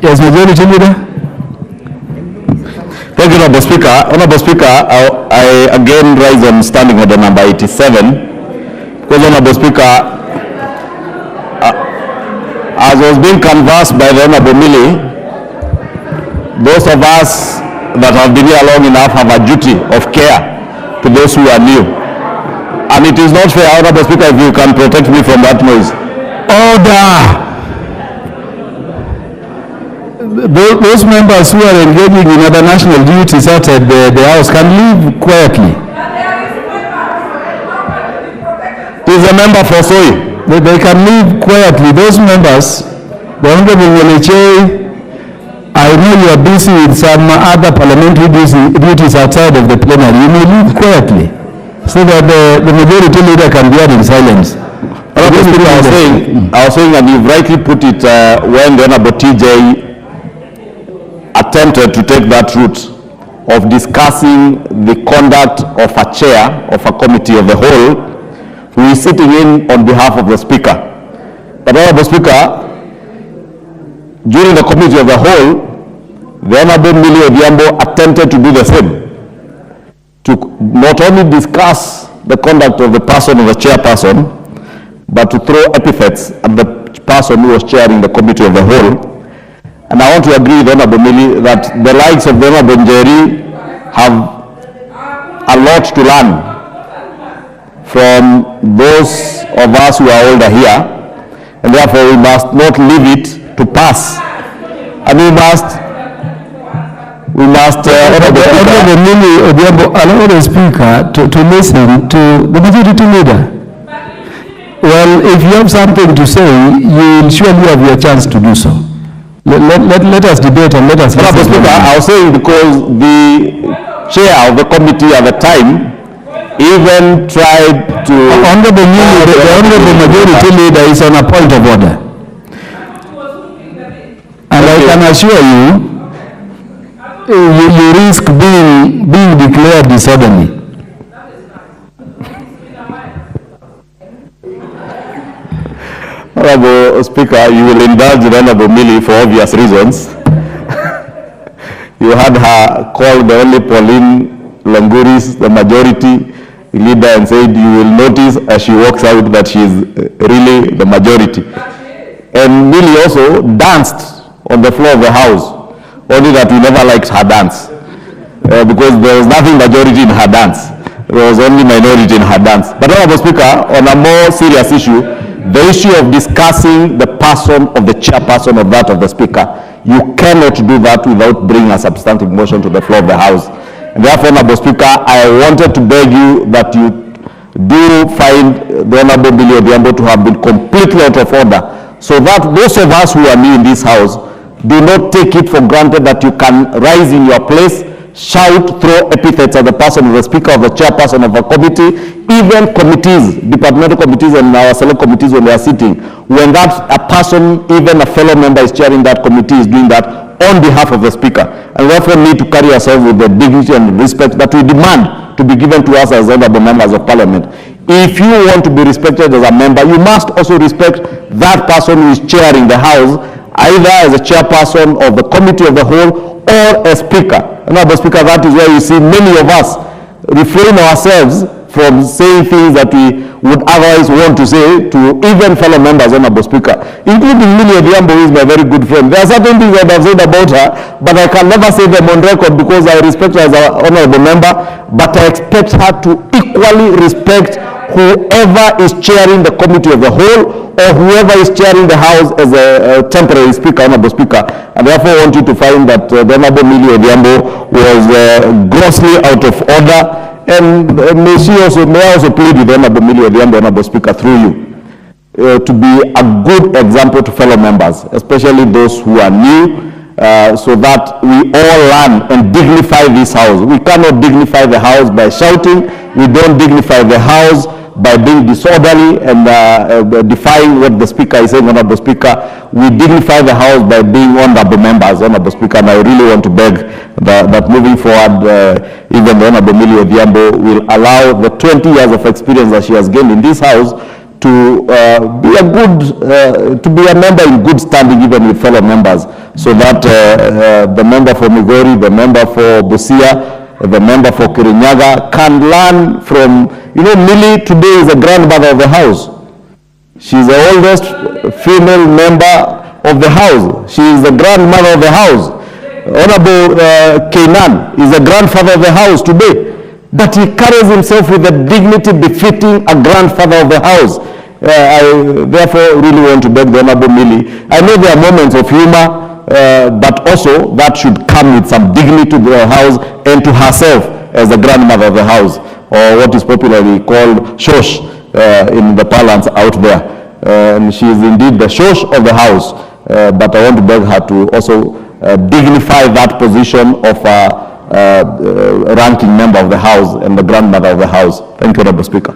Yes, Majority Leader. Thank you, Honorable Speaker. Honorable Speaker, I again rise on standing order number 87. Because, Honorable Speaker, as was being canvassed by the Honorable Millie, those of us that have been here long enough have a duty of care to those who are new. And it is not fair, Honorable Speaker, if you can protect me from that noise. Order! Those members who are engaging in other national duties outside the House can leave quietly. He is a member for Soy. They can leave quietly. Those members, the Honorable Weleche, I know you are busy with some other parliamentary duties outside of the plenary. You may leave quietly so that the majority leader can be heard in silence. I was saying, and you've rightly put it, when the Honorable TJ attempted to take that route of discussing the conduct of a chair of a committee of the whole who is sitting in on behalf of the Speaker. But Honorable Speaker, during the committee of the whole, the Honorable Millie Adhiambo attempted to do the same, to not only discuss the conduct of the person or the chairperson, but to throw epithets at the person who was chairing the committee of the whole. And I want to agree with Honorable Millie that the likes of the Honorable Njeri have a lot to learn from those of us who are older here, and therefore we must not leave it to pass. And we must Honorable Millie Adhiambo, allow the Speaker to listen to the majority leader. Well, if you have something to say, you will surely have your chance to do so. Let us debate and let us listen. Mr. Speaker, I was saying because the chair of the committee at the time even tried to... Honorable Millie, the Honorable Majority Leader is on a point of order. And I can assure you, you risk being declared disorderly. Honorable Speaker, you will indulge the Honorable Millie for obvious reasons. You had her call the only Pauline Longuris, the majority leader, and said you will notice as she walks out that she is really the majority. And Millie also danced on the floor of the House, only that we never liked her dance because there was nothing majority in her dance. There was only minority in her dance. But Honorable Speaker, on a more serious issue, the issue of discussing the person of the chairperson of that of the Speaker, you cannot do that without bringing a substantive motion to the floor of the House. And therefore, Honorable Speaker, I wanted to beg you that you do find the Honorable Millie Adhiambo to have been completely out of order, so that those of us who are new in this House do not take it for granted that you can rise in your place, shout, throw epithets at the person of the Speaker, of the chairperson of a committee, even committees, departmental committees and our select committees when they are sitting, when that a person, even a fellow member is chairing that committee, is doing that on behalf of the Speaker. And therefore need to carry ourselves with the dignity and respect that we demand to be given to us as honorable members of Parliament. If you want to be respected as a member, you must also respect that person who is chairing the House, either as a chairperson of the committee of the whole or a Speaker. Honorable Speaker, that is where you see many of us refrain ourselves from saying things that we would otherwise want to say to even fellow members, Honorable Speaker, including Millie Adhiambo, who is my very good friend. There are certain things that I've said about her, but I can never say them on record because I respect her as an honorable member, but I expect her to equally respect whoever is chairing the committee of the whole or whoever is chairing the House as a temporary Speaker, Honorable Speaker. And therefore I want you to find that the Honorable Millie Adhiambo was grossly out of order. And may I also plead with the Honorable Millie Adhiambo, Honorable Speaker, through you, to be a good example to fellow members, especially those who are new, so that we all learn and dignify this House. We cannot dignify the House by shouting. We don't dignify the House by being disorderly and defying what the Speaker is saying, Honorable Speaker. We dignify the House by being honorable members, Honorable Speaker, and I really want to beg that moving forward, even the Honorable Millie Adhiambo will allow the 20 years of experience that she has gained in this House to be a good, to be a member in good standing even with fellow members, so that the member for Migori, the member for Busia, the member for Kirinyaga can learn from, you know, Millie today is a grandmother of the house. She's the oldest female member of the house. She is the grandmother of the house. Honorable Kenan is the grandfather of the house today. But he carries himself with a dignity befitting a grandfather of the house. I therefore really want to beg the Honorable Millie. I know there are moments of humor, but also that should come with some dignity to the house and to herself as the grandmother of the house, or what is popularly called Shosh in the parlance out there. And she is indeed the Shosh of the house, but I want to beg her to also dignify that position of a ranking member of the house and the grandmother of the house. Thank you, Honorable Speaker.